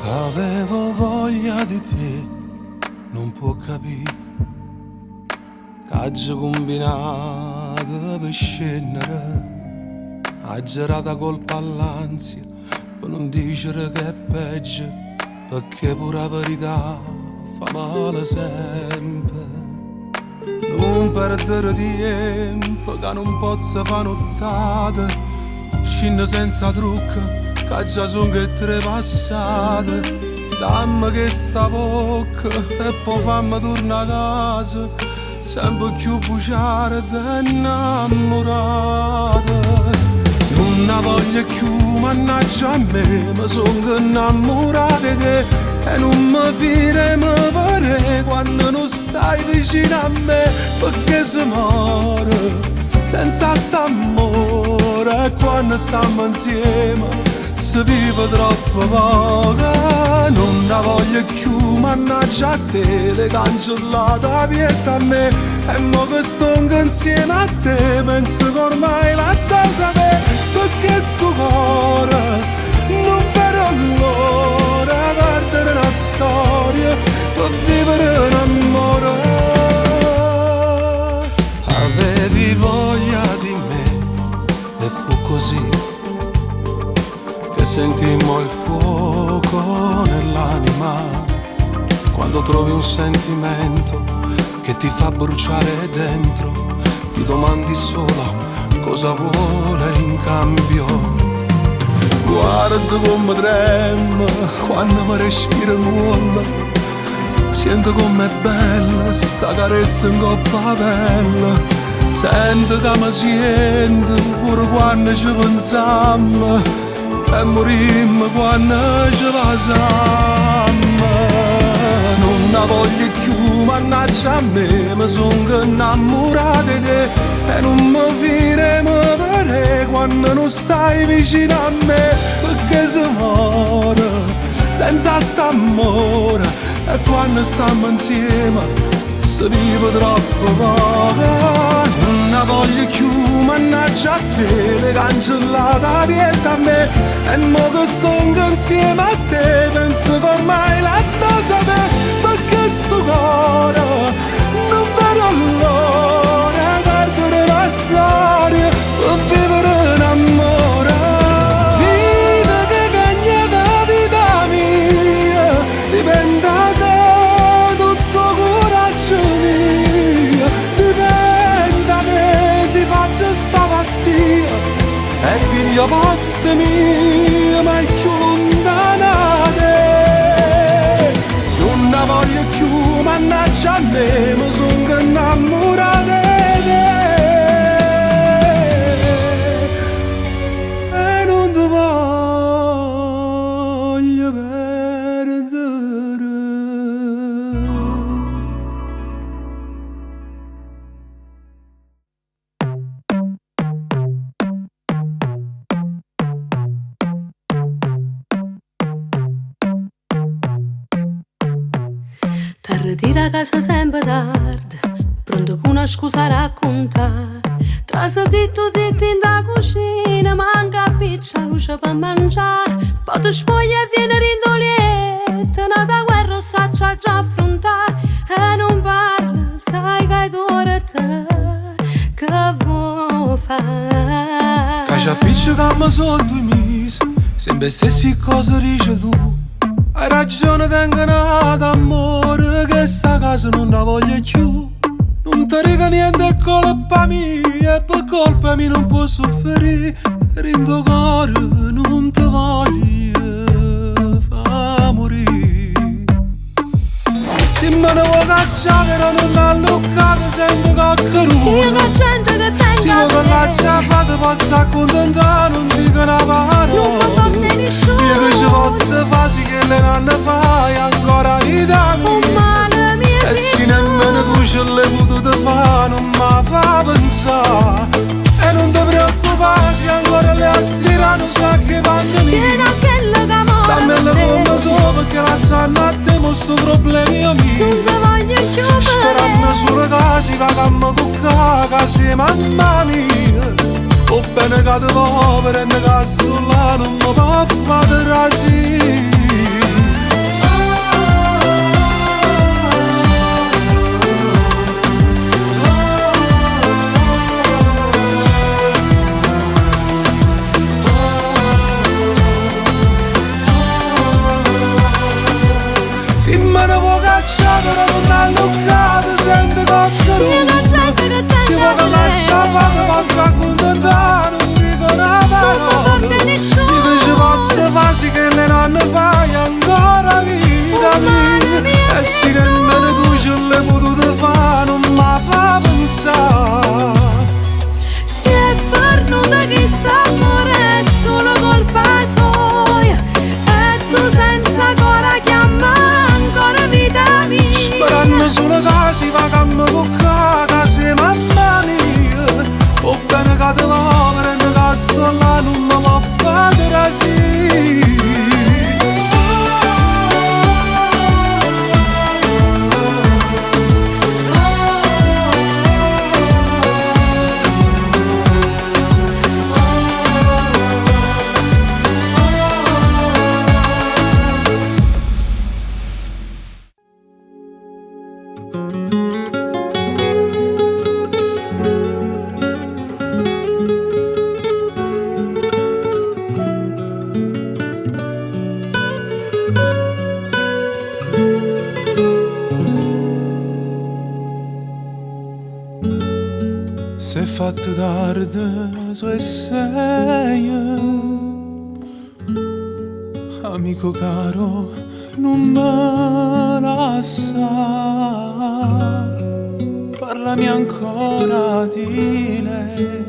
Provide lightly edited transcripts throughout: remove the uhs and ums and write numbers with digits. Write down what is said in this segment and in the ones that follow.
Avevo voglia di te, non può capire. C'ha combinato per scendere, ha girato colpa all'ansia, per non dire che è peggio, perché pure la verità fa male sempre. Non perdere tempo, che non posso fare nottate, scendo senza trucco, che già sono che tre passate. Dammi che sta bocca e poi fammi tornare a casa, sempre più buciare ed innamorata. Non ne voglio più, mannaggia a me, mi sono innamorata di te e non mi firemo pare quando non stai vicino a me, perché si muore senza st'amore e quando stiamo insieme si vive troppo poco. Non ne voglio più, mannaggia a te, le cancellate aperta a me e mo che sto insieme a te penso che ormai la cosa te, perché sto cuore non vedo l'ora perdere una storia per vivere un amore. Avevi voglia di me e fu così che sentimmo il fuoco nell'anima. Quando trovi un sentimento che ti fa bruciare dentro, ti domandi solo cosa vuole in cambio. Guarda come trema quando mi respira nulla, sento com'è bella sta carezza in coppa a pelle. Sento che mi sento pure quando ci pensiamo e morimmo quando ci pasiamo. Non ne voglio più, mannaggia a me, mi sono innamorata di te e non mi firemo pare quando non stai vicino a me, perché si muore senza st'amore e quando stiamo insieme si vive troppo poco. Non ne voglio più, mannaggia a te, le cancellate aperta a me e mo che sto insieme a te penso che ormai la cosa te, perché sto cuore non vedo l'ora perdere la storia per vivere un amore. Vita che cagna da vita mia dipende da te, tutto coraggio mio dipende da te, si faccia sta pazzia e piglio posto mio ma è più lontanate. Non ne voglio più, mannaggia a me, mi sono innamorata di te e non ti voglio perdere. Ritira a casa sempre tardi, pronto con una scusa a raccontare. Trasa zitto zitto in da cucina, manca piccia luce per mangiare. Poi ti spoglia e viene rindolietta, nata guerra saccia già affrontare. E non parla, sai che è ora te, che vuoi fare? Che ci appiccica sotto i mesi, sempre stessi cose dici tu. Hai ragione, tengo nata amore, che sta casa non la voglio più. Non ti dico niente, è colpa mia, e per colpa mia non posso soffrire. Rindo cuore, non ti voglio far morire. Se me ne vuoi cacciare, però non l'ha luccato, sento coccheruto. Io che gente che tengo se vuoi che lascia fate, posso accontentare, non dico una parola. non mi porti nessuno. Io che ci posso fare, sì che le nanne fai ancora vita mia. Un male mio e se nemmeno tu ce l'hai potuto fare, non mi fa pensare. E non ti preoccupare, se ancora le astirano, sa che vanno mia. tieni a quella che amore Dammi la come so, perché la sanno a te, mo sto problemi mio. non ti voglio più Sperando sulle case, vagamo con casa, mamma mia. O bene che ti povero e ne casto là, non mi può fare trasire. si fa accontentare, non dico una parola. Dico ci posso fare sì che le nonne fai ancora vita mia. E sì nemmeno tu ce l'hai potuto fare, non mi fa pensare. Si è fornuta che sta amore è solo colpa sua, e tu senza ancora chiama ancora vita mia. Sperando solo che si va cammo con casa mamma mia. O bene che te va, prende che sto là, non mi può fare così. Si è fatto tardi, so e sei, amico caro, non me la sa. Parlami ancora di lei,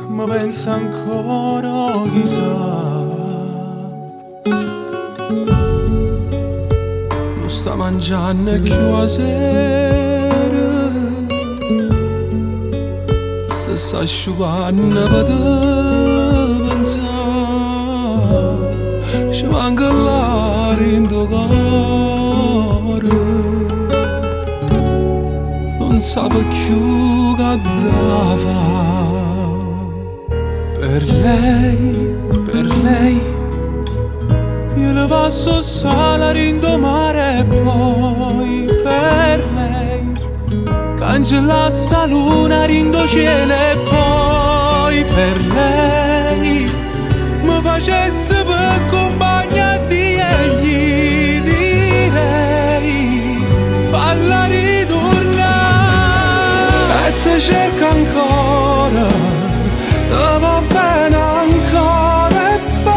ma pensa ancora chissà. Lo sta mangiando e più a sera, se sta asciugando per te pensare, ci manca l'aria in tuo cuore, non sa più che da fa. Per lei io le passo sala rindomare, e poi per lei cangellasse la luna rindo cielo, e poi per lei mi facesse per compagnia di egli, direi falla ritornare. E te cerca ancora, te va bene ancora, e poi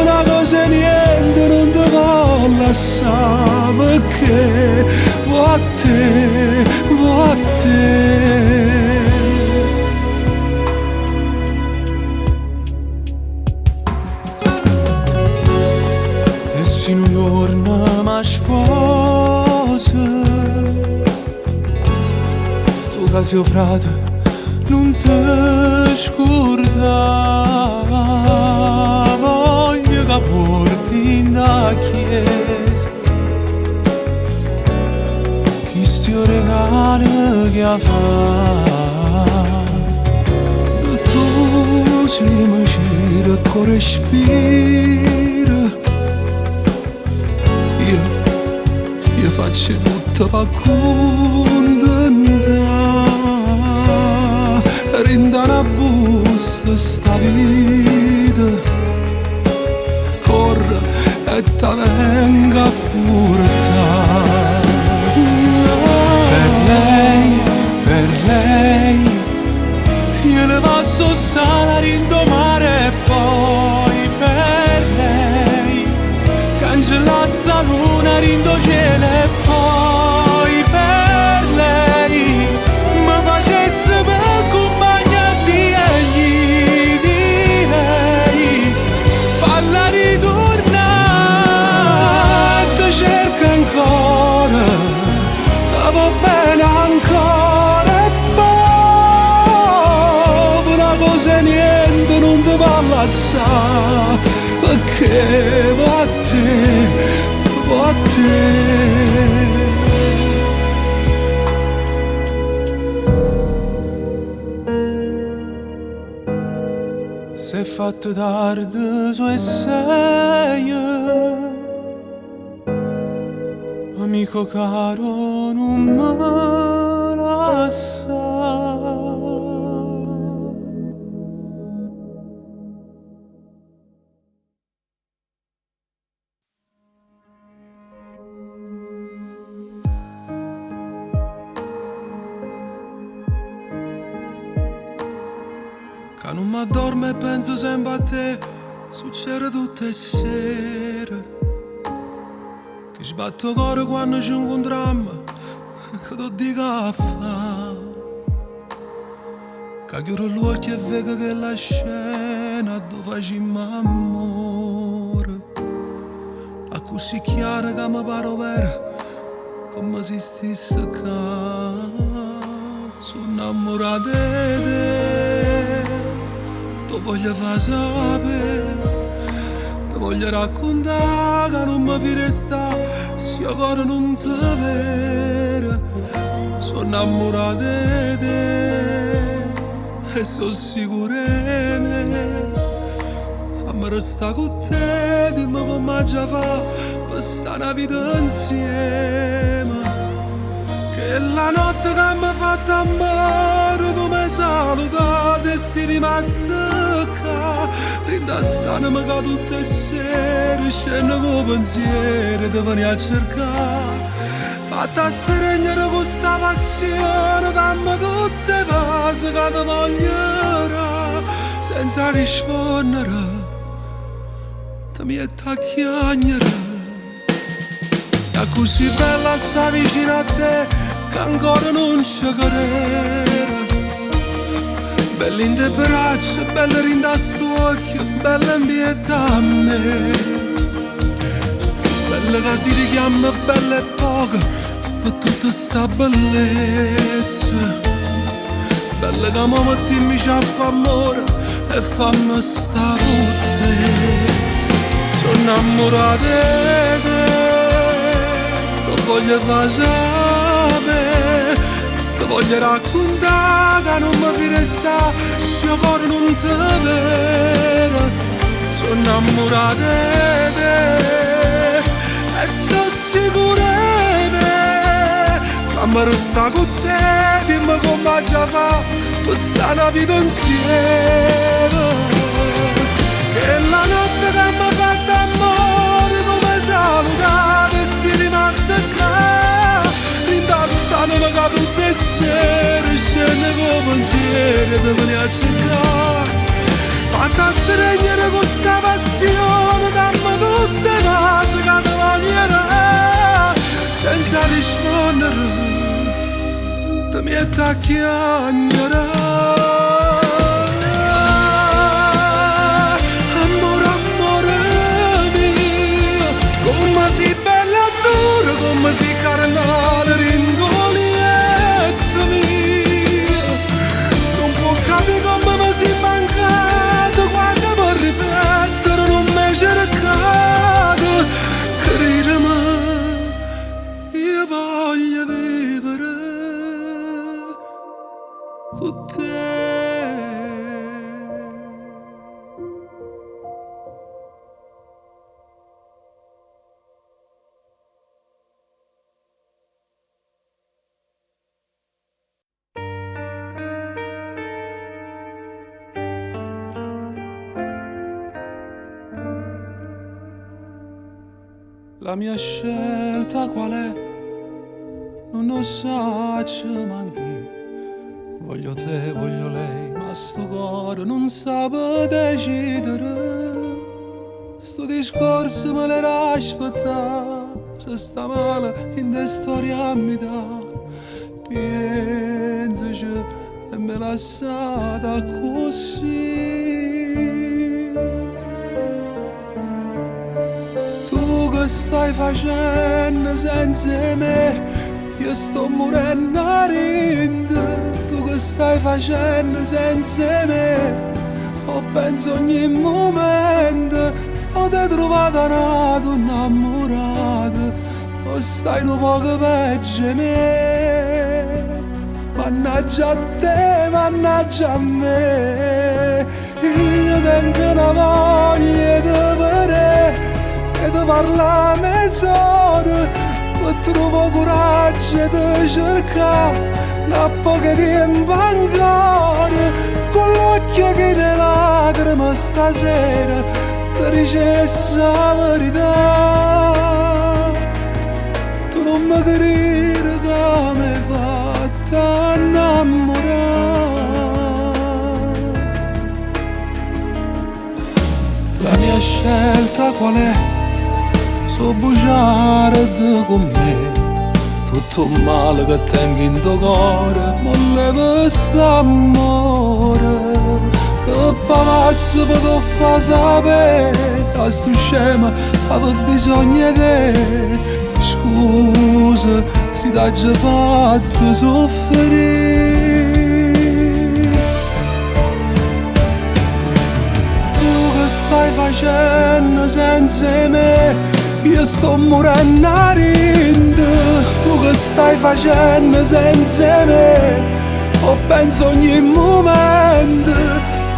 una cosa e niente non te va lasciare, perché vuoi a te, vuoi a te. E se un giorno mi sposi, tu che sei frate non ti scordare, voglio che porti in da chiesa questo regalo che ha fatto. Tu sei mi gira con respiro, io faccio tutto per contentare, rinda una busta sta vita, corre e te venga a portare. Per lei io le passo sala rindomare, e poi per lei cangellasse la luna rindo cielo, e poi per lei mi facesse per compagnia di egli, direi falla ritornare. Ti cerca ancora, te va bene ancora, e poi una cosa e niente non ti va lasciare, perché va a te, va a te. Si è fatto tardi, so e sei, amico caro, non me la sa. Che non mi addormo e penso sempre a te, succede tutte le sere. Che sbatto il cuore quando ci incontriamo, che ti dico a fa. Che chiudo gli occhi e vedo che la scena dove facciamo amore. A così chiara che mi pare vera, come se stesse qua. Sono innamorato di te, ti voglio far sapere, ti voglio raccontare che non mi fi restare se io ancora non ti vedo. Sono innamorato di te e sono sicuro di me. Fammi restare con te, dimmi come già fa per stare una vita insieme. Che la notte che mi ha fatto amore, tu mi hai salutato e sei rimasto qua. Rindastane che tutte le sere scendo con pensiero di venire a cercare. Fatta stregnere questa passione, dammi tutte le cose che ti voglio senza rispondere. Ti metti a chiagnere. È così bella sta vicino a te che ancora non ci credo. Bella in te braccia, bella in te sto occhio, bella in pietà a me. Bella che si richiama, bella e poca per tutta sta bellezza. Bella che mi mettiamo a fa amore e fammi sta con te. Sono innamorato di te, ti voglio far sapere, ti voglio raccontare che non mi fi restare se io ancora non ti vedo. Sono innamorato di te e sono sicuro di me. Fammi restare con te, dimmi come già fa per stare una vita insieme. Che la notte che mi ha fatto amore, tu mi hai salutato e sei rimasta qua. Rindastane che tutte le sere scende con pensiero di venire a cercare. Fatta stregnere questa passione, dammi tutte le cose che ti voglierà senza rispondere, ti metti a chiagnere. Come sei bella e dura, come sei carnale, ringolietta mia. Non può capire come mi sei mancato quando mi riflettere non mi hai cercato. Credimi, io voglio vivere con te. La mia scelta qual è? Non lo so, manchi. Voglio te, voglio lei, ma sto cuore non sa decidere. Sto discorso me l'era aspettato, se sta male in te storia mi dà. Pensaci e me l'ha lasciata così. Che stai facendo senza me? Io sto morendo a rinde. Tu che stai facendo senza me? Ho penso ogni momento. Ho te trovato nato innamorato. O stai un poco peggio di me. Mannaggia a te, mannaggia a me. Io tengo una voglia di vedere e ti parla mezz'ora, ma trovo coraggio di cercare una poca tempo ancora, con l'occhio che ne lacrime stasera ti dicessi la verità. Tu non mi credi che mi hai fatto innamorare. qual è? So bugiare con me. Tutto il male che tengo in tuo cuore, non leva st'amore. Che pavasso potrò far sapere, che sto scema aveva bisogno di te. Scusa, si t'ha già fatto soffrire. Tu che stai facendo senza me? Io sto morendo a rinde. Tu che stai facendo senza me? Ho penso ogni momento.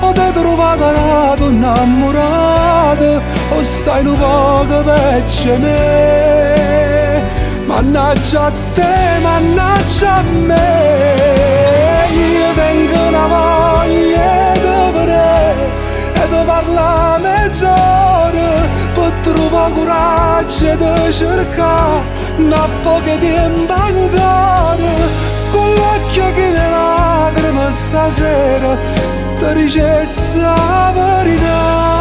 Ho te trovato una donna innamorata, o stai un poco peggio me. Mannaggia a te, mannaggia a me. Io tengo una voglia di vedere e di parlare mezz'ora per trovare coraggio di cercare una poca tempo ancora. Con l'occhio che ne lacrime stasera ti dicessi la verità.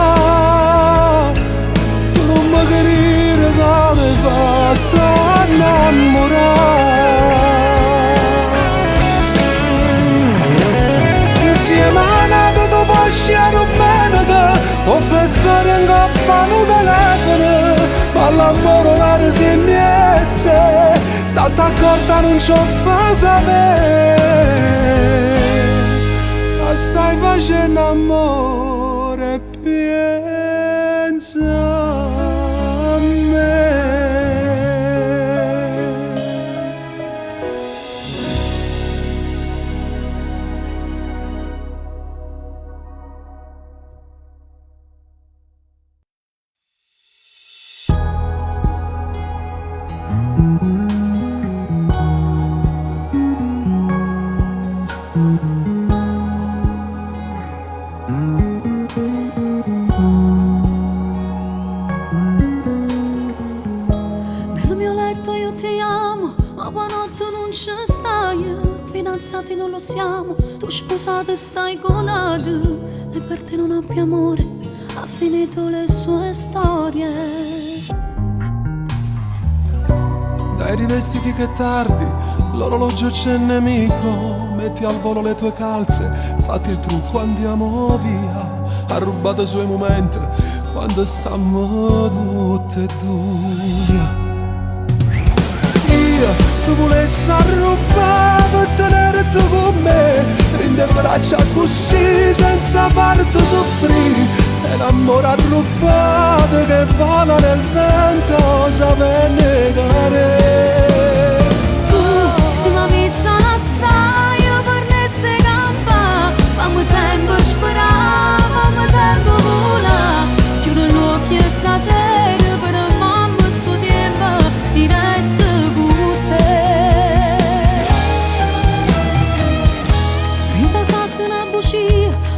Tu non mi capire come hai fatto a innamorare. Insieme a nato tu puoi sciare un menaca, può fare storia in coppa al telefono, ma l'amore vero si miette. State accorta non ci fa sapere. Stai facendo amore, pensa a me. Fidanzati non lo siamo, tu sposata e stai con altri, e per te non abbia amore, ha finito le sue storie. Dai rivestiti che è tardi, l'orologio c'è nemico. Metti al volo le tue calze, fatti il trucco, andiamo via. Ha rubato i suoi momenti quando stiamo tutte e due. Tu volessi arrubare per tenerti con me, rinde braccia così senza farti soffrire. E l'amore arrubato che vola nel vento sape negare. Tu si mi ha vista la staia per ne ste campa, fammi sempre sperare, fammi sempre volare. Chiudo gli occhi e stasera per mamma sto tempo in resta.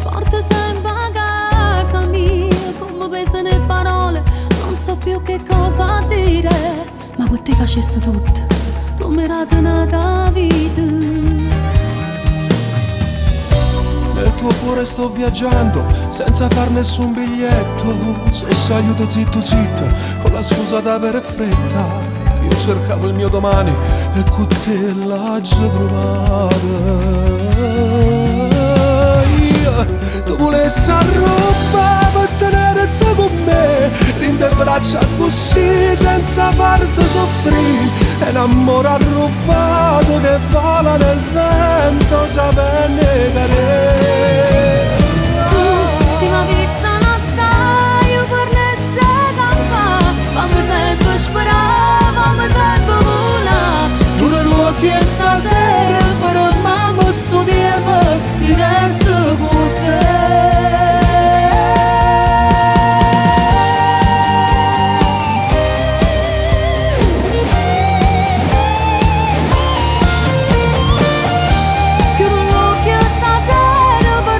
Porta sempre a casa mia, come pesano le parole, non so più che cosa dire. Ma per te facessi tutto, tu mi hai tenuta la vita. Nel tuo cuore sto viaggiando, senza far nessun biglietto. Se aiuto zitto zitto, con la scusa d'avere fretta. Io cercavo il mio domani e con te l'ho già trovata. Tu volessi arrubare per tenerti con me, rinde braccia così senza farti soffrire. E l'amore arrubato che vola nel vento sape negare. Tu si mi ha vista la staia per ne ste campa, fammi sempre sperare, fammi sempre volare. Chiudo gli occhi e stasera per mamma sto tempo di resto con te. Chiudo gli occhi e stasera per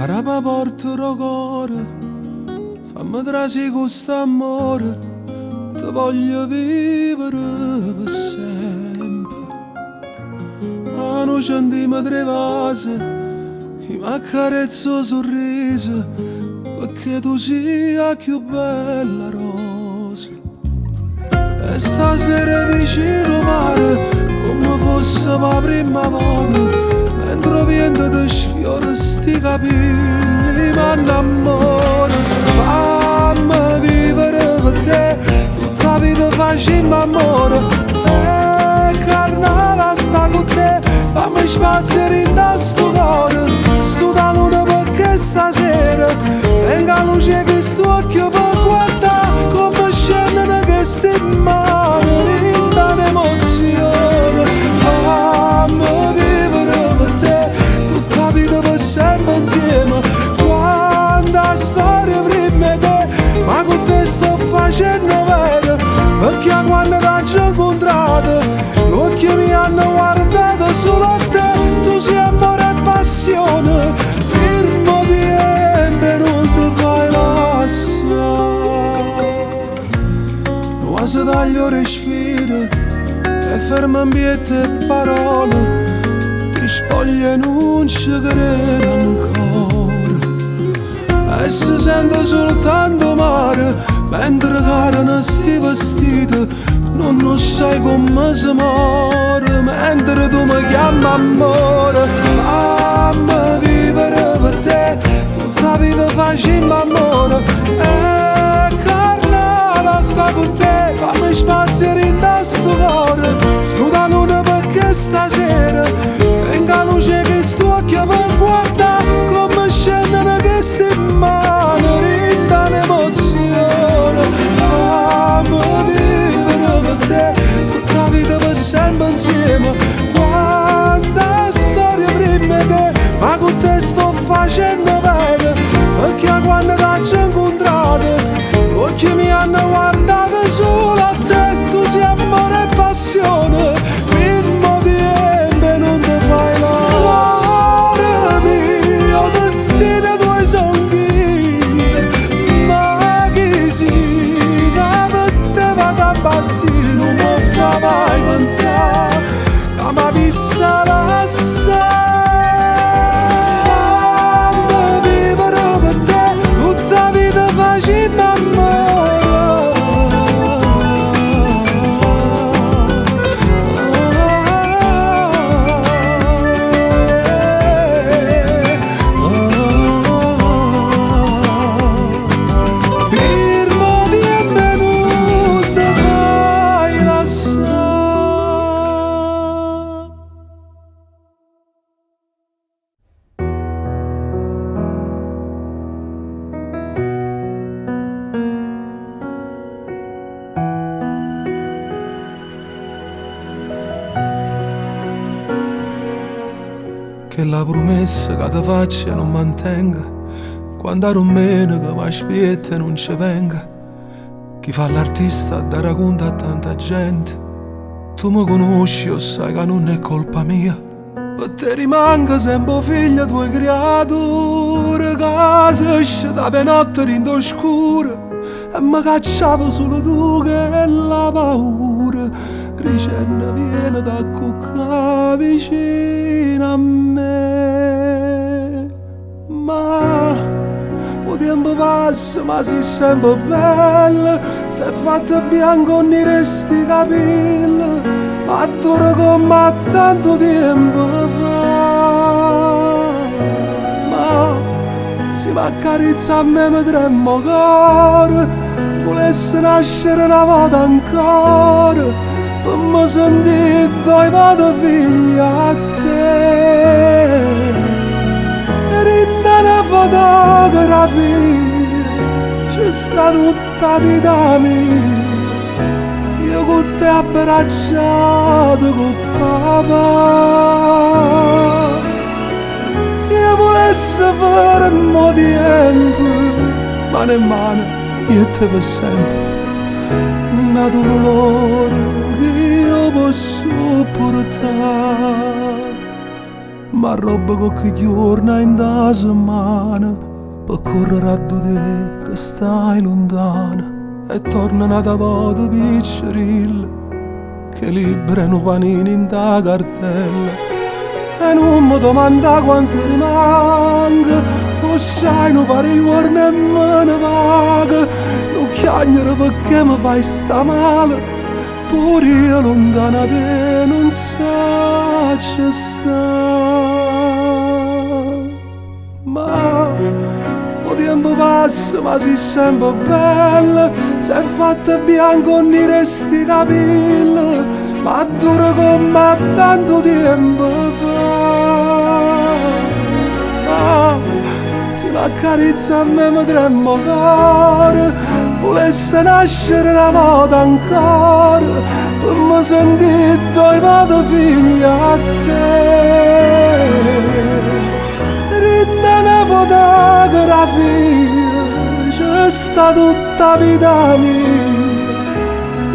rapa porta il cuore, fammi trasi questo amore, ti voglio vivere per sempre. Ma non sentiamo tre vasi, mi accarezzo sorriso, perché tu sia più bella rosa. E stasera vicino al mare, come fosse la prima volta, mentre vento ti sfiora sti capelli, ma innamoro. Fammi vivere per te, tutta la vita facciamo amore, e carnale sta con te, fammi spazio in sto cuore, sto da luna perché stasera venga luce che sto occhio per guardare come scendono queste mani, rinda l'emozione. Fammi vivere per te, tutta la vita per sempre insieme, quanta storia prima di te, ma con te sto facendo vero, perché quando ti ho incontrato l'occhio mi hanno guardato solo a te, tu sei amore e passione, firmo di embe non ti fai lasciare. Quasi taglio respiro e fermo ambiente e parole, ti spoglio e non ci credo ancora, e si sente soltanto mare, mentre carano sti vestiti, non sai come si muore, mentre tu mi chiami amore. Fammi vivere per te, tutta la vita facciamo amore, e carnale sta con te, fammi spazio in sto cuore, sto da luna perché stasera venga luce che sto occhio per guardare come scendono queste mani, rinda l'emozione. Fammi vivere per te, tutta la vita per sempre insieme, quanta storia prima di te, ma con te sto facendo bene, perché quando ti ho incontrato l'occhio mi hanno guardato solo a te, tu sei amore e passione, firmo di embe non ti fai lasciare, mio destino tuoi sogni, ma chi si va per te vado a pazzire, non mi fa mai pensare che mi vissa lasciare. Fammi vivere per te, tutta la vita facendo amore. Firmo di embe non ti fai lasciare. Che la promessa che ti faccio non mantenga, quando ero meno che mi aspetta e non ci venga, chi fa l'artista da racconta a tanta gente, tu mi conosci o sai che non è colpa mia, per te rimango sempre figlia tua creatura, che si esce da penotte in oscuro e mi cacciavo solo tu che è la paura, ricenna viene da cuccare vicino a me. Ma il tempo passa ma sei sempre bella, sei fatta bianco con i resti capelli, ma tu come tanto tempo fa. Ma se mi accarezza a me mi tremo cuore, volesse nascere una volta ancora, per mi sentire due vado figlia a te. Rinda una fotografia, c'è sta tutta la vita mia, io con te abbracciato con papà. Io volessi fare un po' di tempo, mano in mano, io e te per sempre, una dolore che io posso portare. ma roba qualche giorno in da settimana per correre a te che stai lontana e torna una volta piccerilla che liberano panini in da cartella e non mi domanda quanto rimanga o sai non pare i giorni e me ne vaga non chiagnere perché mi fai sta male pure io lontana te non saccio sta ma il tempo passa ma si sempre bella si è fatta bianco e nera sti capelli ma dura come tanto tempo fa se la carezza a me mi tremmo cuore volesse nascere una volta ancora per me sentire due vado figlia a te rinda una fotografia c'è sta tutta vita mia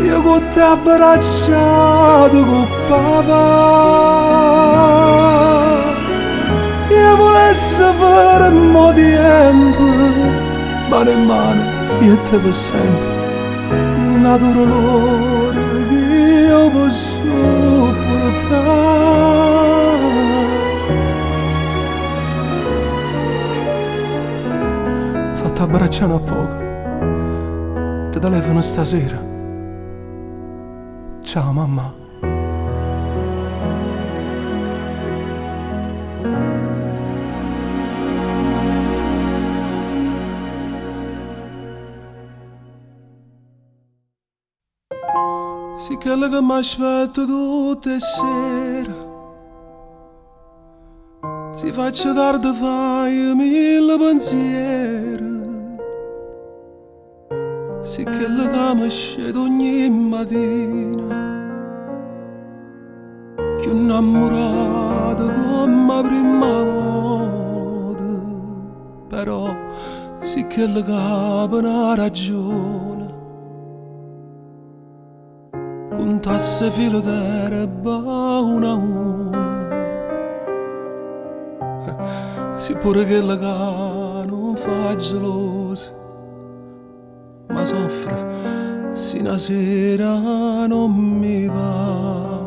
io con te abbracciato con papà io volesse fare un po' di tempo mano in mano io e te per sempre una dolore che io posso portare fatta abbracciare a poco ti telefono stasera ciao mamma sì quello che mi aspetto tutte le sere si faccia tardi fai mille pensieri sì quello che mi scende ogni mattina più innamorato come la prima volta però sì quello che ha una ragione contasse filo d'erba una a una sì pure quella che non fa gelosa ma soffre se una sera non mi va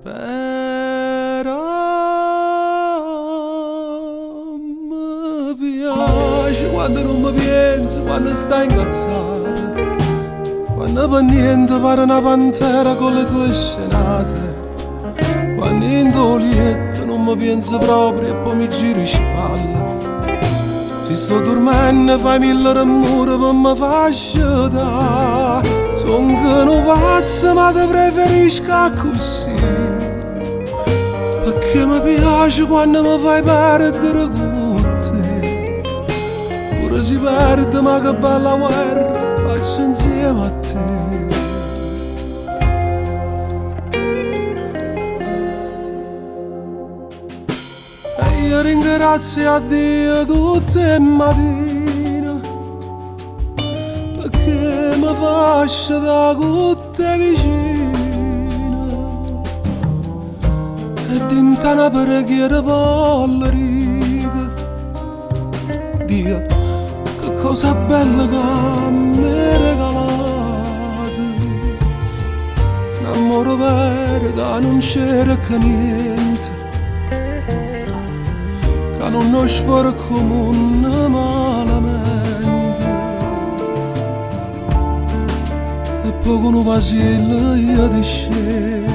però mi piace quando non mi pensa quando stai incazzata quando per niente pare una pantera con le tue scenate quando in dolietto non mi penso proprio e poi mi giro in spalla se sto dormendo fai mille rumori per mi far sciatare son che non pazzo ma te preferisco così perché mi piace quando mi fai perdere con te pure si perde ma che bella guerra faccio insieme a te e io ringrazio a Dio tutte le mattine perché mi faccio da con te vicino e dinta una preghiera per la riga Dio che cosa bella che mi hai regalato un amore vero che non c'era che niente che non lo sporco malamente e poi con un vasillo io ti scedo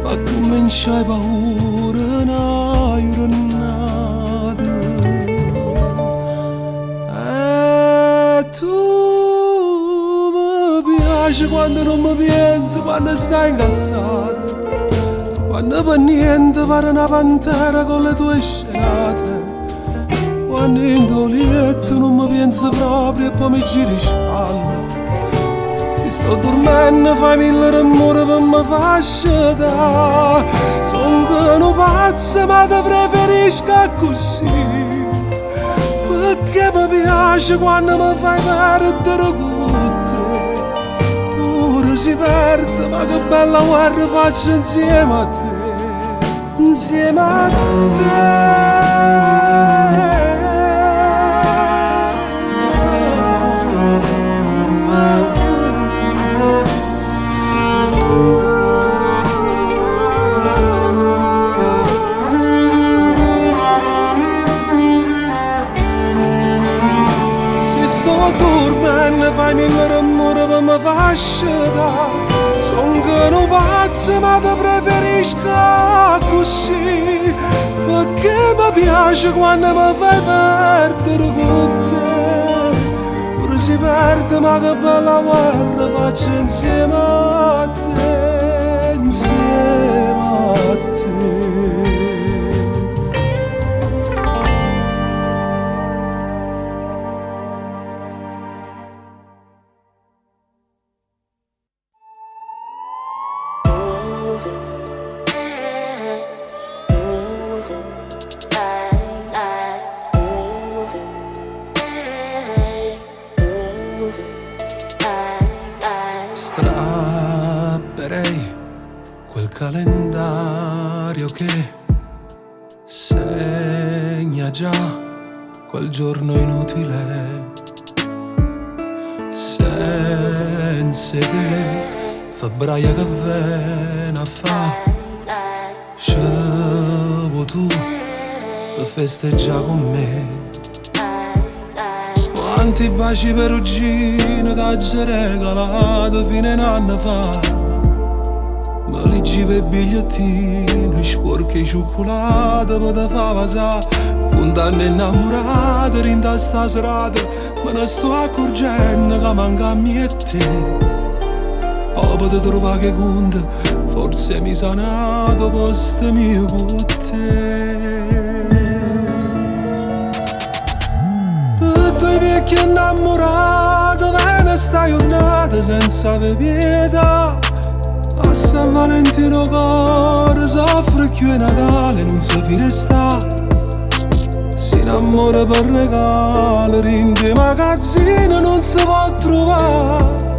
ma cominciai paura una giornata e tu mi piaci quando non mi pensi quando stai incazzato quando per niente pare una pantera con le tue scenate quando in dolietto non mi penso proprio e poi mi giri in spalla se sto dormendo fai mille rumori per mi far sciatare son che non pazzo ma te preferisco così perché mi piace quando mi fai perdere con te pure pure si perde, ma che bella guerra faccio insieme a te, insieme a te. Dormendo fai migliore amore per me fascita. Son che non pazzo ma ti preferisco così, perché mi piace quando mi fai perdere con te. Pure si perde ma che bella guerra faccio insieme a te, insieme a te. Strapperei quel calendario che segna già quel giorno inutile, senza te, febbraio che vena fa, scevo tu per festeggiare con me. Quanti baci perugine t'hai regalato fino a un anno fa, ma li give bigliettini, sporchi di cioccolata per te fa passare. Puntando innamorato in sta serata, me ne sto accorgendo che manca a me e te. Poi ti trovare che conta, forse mi sa nato posto mio con te. Vecchio innamorato, viene sta giornata senza pietà. A San Valentino cuore soffre più è Natale, non si resta. Si innamora per regalo, rinde magazzino non si può trovare.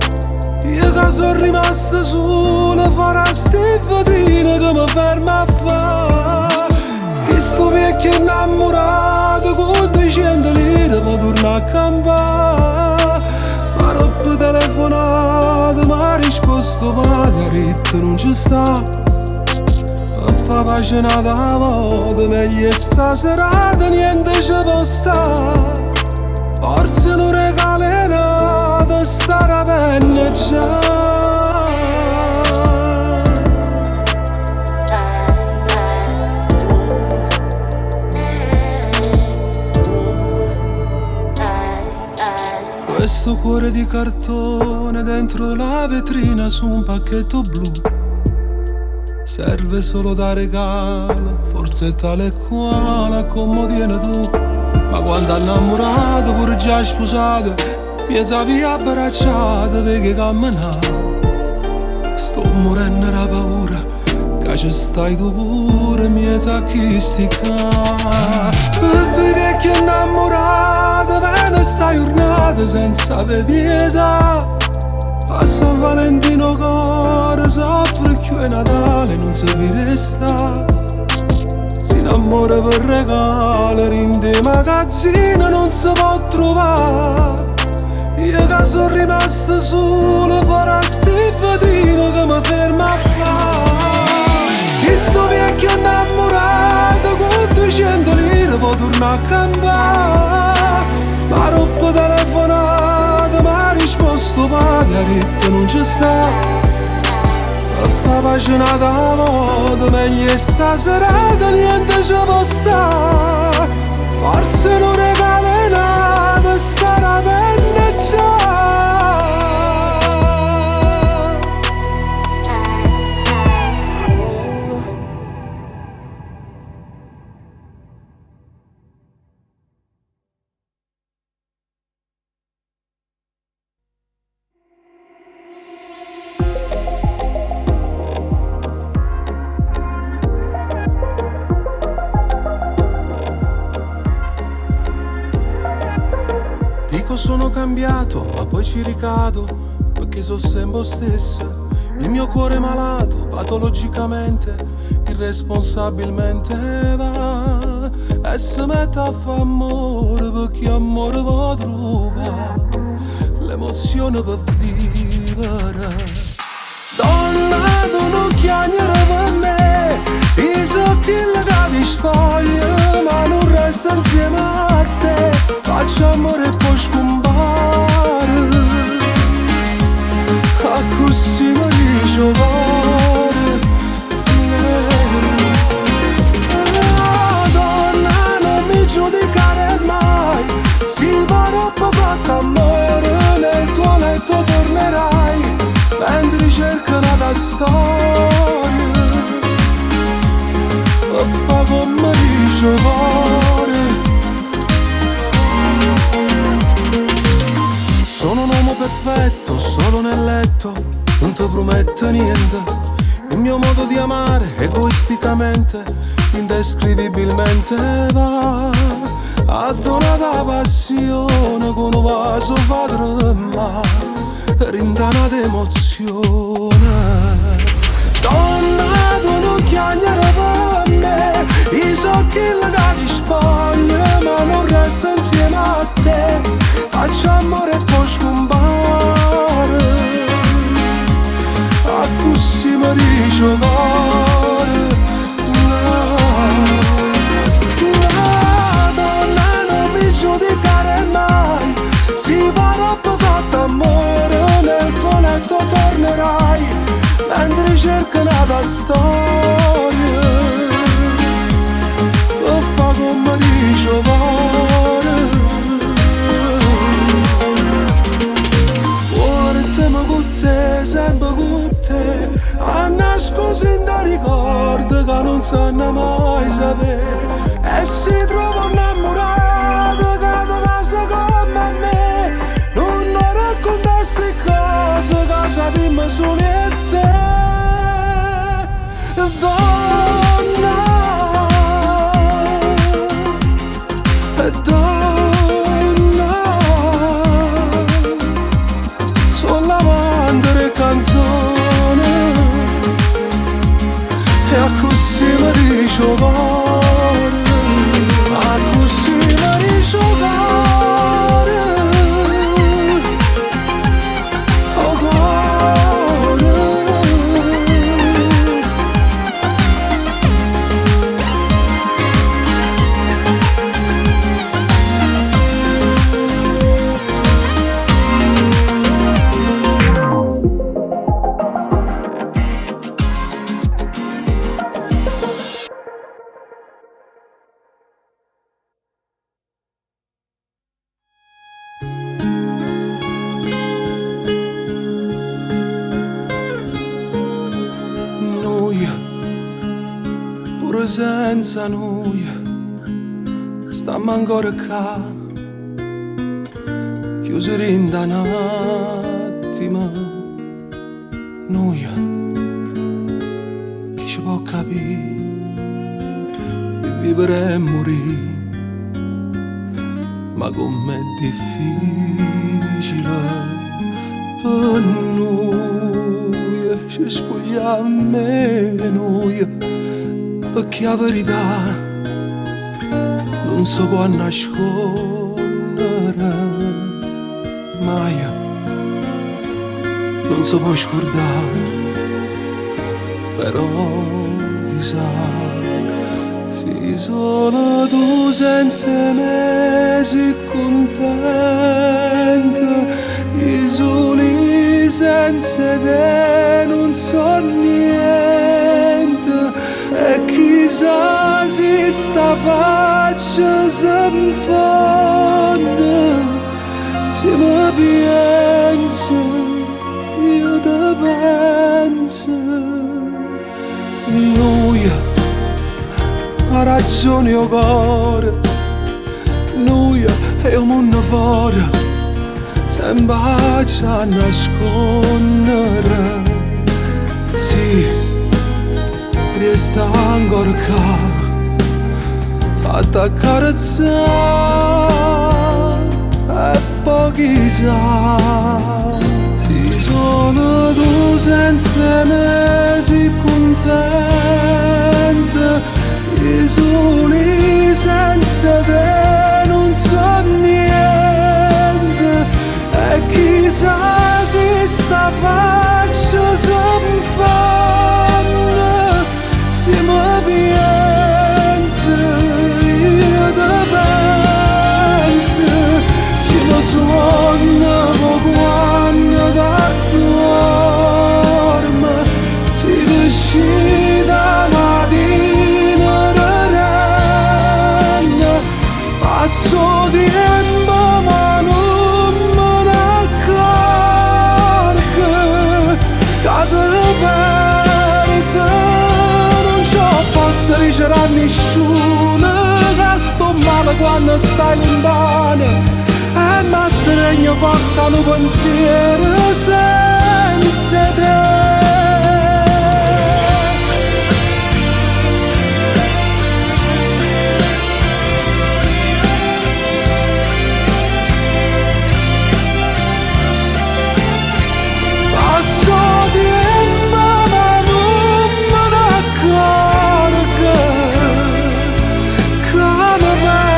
Io che sono rimasta sola, farà ste vetrine che mi ferma a fare. Questo vecchio innamorato con 200 lire può tornare a campare. Ma roba telefonata, ma ha risposto Margherita non ci sta. A fa pace nata volta, meglio sta serata, niente ci può stare. Forse non regala nata, sta la penna già. Questo cuore di cartone dentro la vetrina su un pacchetto blu serve solo da regalo, forse tale quale accomodiene tu. Ma quando innamorato, pure già sposato, mi savi abbracciato perché camminavo. Sto morendo da paura, che ci stai tu pure, mi sa chi sticca. Per due vecchi innamorati, viene sta giornata senza pietà. A San Valentino cuore soffre più è Natale, non si resta. Si innamora per regalo, rinde magazzino non si può trovare. Io che sono rimasta sola, farà ste vetrine che mi ferma a fare. Questo vecchio innamorato con 200 lire può tornare a campare. Ma roba telefonata, ma ha risposto Margherita non ci sta. A fa pace nata volta, meglio sta serata, niente ci può stare. Forse non regala nata, sta la penna già. Sono cambiato, ma poi ci ricado, che so sempre stesso. Il mio cuore malato, patologicamente, irresponsabilmente va e si mette a fare amore perché amore va a trovare l'emozione per vivere. Donna, tu non chiamare per me, io so che la ti spoglia, ma non resta insieme a te. Faccio amore e poi scompare, a così mi dice cuore. Donna, non mi giudicare mai, si va troppo fatta amore, nel tuo letto tornerai mentre cerca una storia e fa come dice cuore. Sono un uomo perfetto, solo nel letto, non ti prometto niente. Il mio modo di amare, egoisticamente, indescrivibilmente va a donare la passione con un vaso padrema, rindana d'emozione. Donna, tu non chiamare per me, io so che la ti spoglia, ma non resta insieme a te. Faccio amore e poi scompare, a così mi dice cuore. Donna, non mi giudicare mai, si va troppo fatta amore, nel tuo letto tornerai mentre cerca una storia e fa come dice cuore. Sempre con te, a nascondere da ricordi che non sanno mai sapere. E si trova innamorata che ti passa come me, non racconta ste cose che sappiamo solo io e te. Donna, donna, sono l'amante delle canzoni e a così mi dice cuore, a così mi dice cuore, oh cuore. Pure senza noi stiamo ancora qua, chiusi in da un attimo. Noi, chi ci può capire di vivere e morire, ma com'è difficile per noi ci spogliamo e noi, perché la verità non si può nascondere mai, non si può scordare, però chissà, si sono tu senza me si contenta, i soli senza te non so niente. E chissà se sta faccia s'infonde, se mi pensa, io te penso. Noi, ha ragione il cuore, noi è un mondo fuori, sembra a nascondere. Sì, resta ancora qua, fatta accarezzare e poi chissà si solo tu senza me sei contenta, i soli senza te non so niente, e chissà se sta faccia se mi fanno, se mi pensa, io te penso, se mi suona quando da dorme, si decida mattina regna, passo tempo ma non me ne accorgo, che te perdo, non c'ho posso dicere a nessuno che sto male quando stai lontano. E ma stregno forte un pensiero senza te. Passo tempo ma non me ne accorgo, che mi perdo.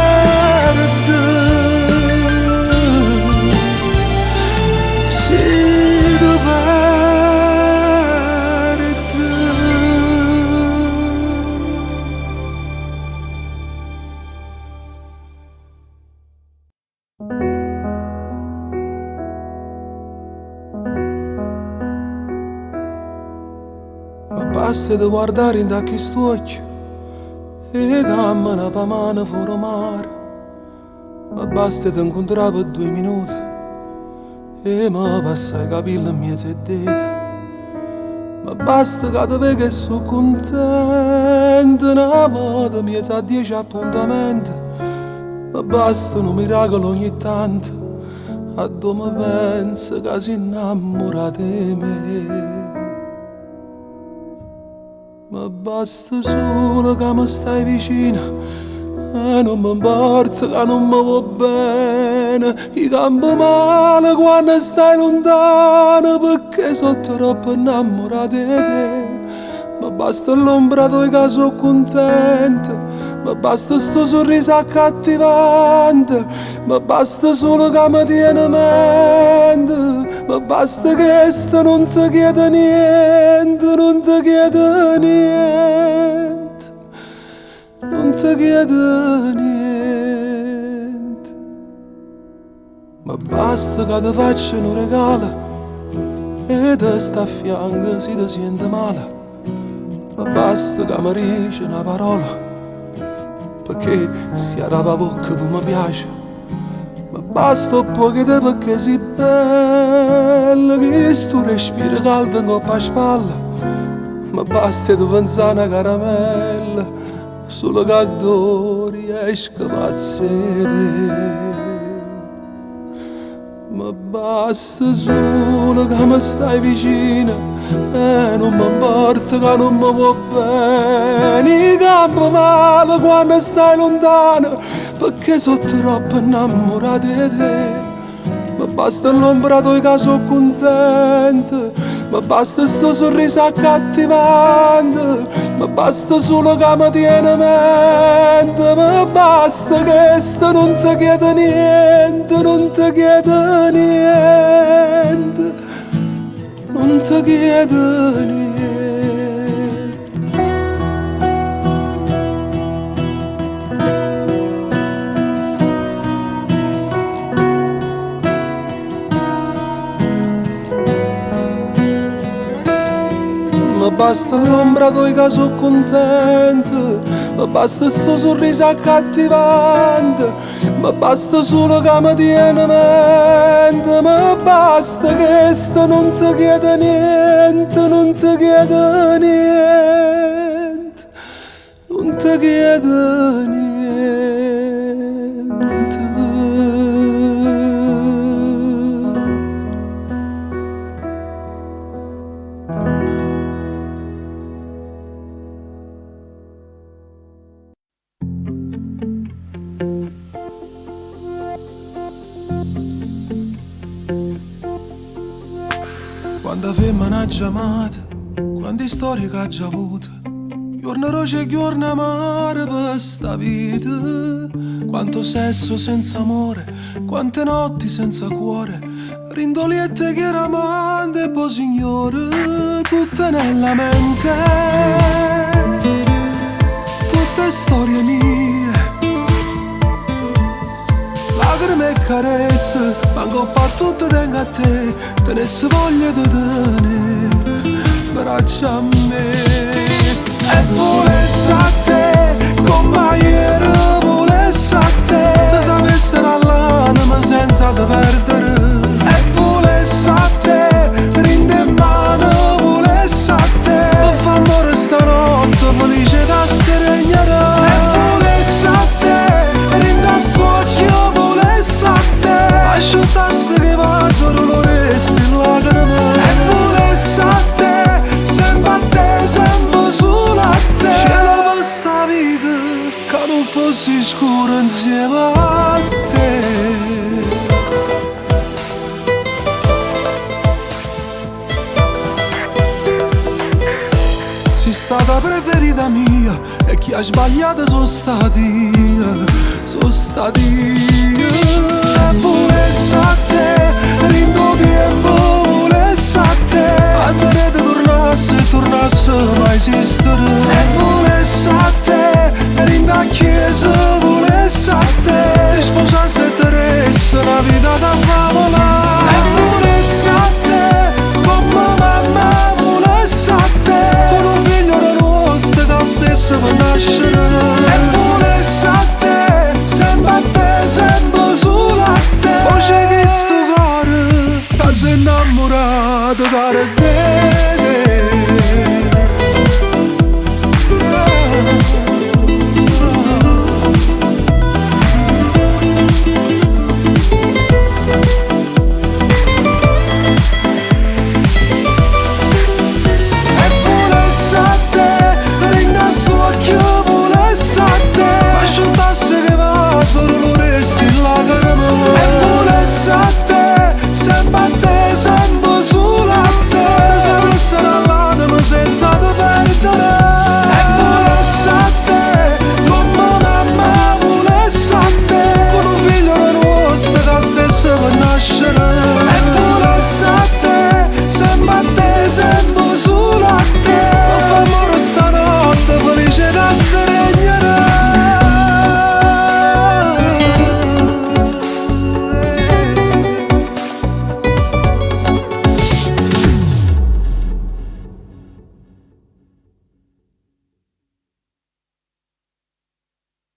Ma basta di guardare in questo occhio e cammina per mano fuori mare. Ma basta di incontrare per 2 minuti e mi passa i capelli in mezzo ai dita. Ma basta che ti vedi che sono contento, una volta mezzo a 10 appuntamenti. Ma basta un miracolo ogni tanto, a dove penso che si innamora di me. Ma basta solo che mi stai vicino e non mi importa che non mi va bene. I campo male quando stai lontano, perché sono troppo innamorato di te. Ma basta l'ombra tua che sono contenta, ma basta sto sorriso accattivante, ma basta solo che mi tiene in mente, ma basta che sto non ti chiede niente, non ti chiede niente, non ti chiede niente. Ma basta che ti faccia un regalo e ti sta a fianco se ti sente male. Ma basta che mi dici una parola, perché sia da bocca tu mi piace. Ma basta un po' che te perché sei bella, che sto respiro caldo in coppa a spalla. Ma basta tu pensare a una caramella, solo che adoro riesco a pazzire. Ma basta solo che mi stai vicino e non mi importa che non mi va bene. I campo male quando stai lontano, perché sono troppo innamorato di te. Ma basta l'ombra tua che sono contenta, ma basta sto sorriso accattivante, ma basta solo che mi tiene in mente, ma basta che sto non ti chiede niente, non ti chiede niente, non ti chiede niente. Ma basta l'ombra tua che sono contenta, ma basta sto sorriso accattivante, ma basta solo che mi tiene in mente, ma basta che sto non ti chiede niente, non ti chiede niente, non ti chiede niente. Quanta femmina ha già amata, quante storie che ha già avuto. Giorno roce e giorno amare per sta vita. Quanto sesso senza amore, quante notti senza cuore. Rindoliette che ramande e poi signore. Tutte nella mente, tutte storie mie. Lacrime e carezze, manco fa tutto tengo a te. Tenesse voglia di tenere braccia a me. E volesse a te, come ieri volesse a te. Ti sapesse l'anima senza te perdere. E volesse a te, rinde in mano volesse a te. Mi fa amore stanotte, felice da steregnare. E volesse a te, rinde a suocchio volesse a te. Asciuttasse che va solo lo resti in lacrime. E volesse a te, sempre a te, sempre sulla te. Cielo per sta vita, che non fossi scuro insieme a te. Sei stata preferita mia e chi ha sbagliato sono stati io, sono stati io. E volesse a te, rindo tempo volesse a te. A te tornasse mai esistere. E volesse a te, rindo a chiesa volesse a te. Sposasse e Teresa, una vita da favola. E volesse a te, come mamma volesse a te. Con un figlio da nostro, da stesso per nascere. E volesse a te, sempre sulla te. Poi c'è questo cuore, che si è innamorato da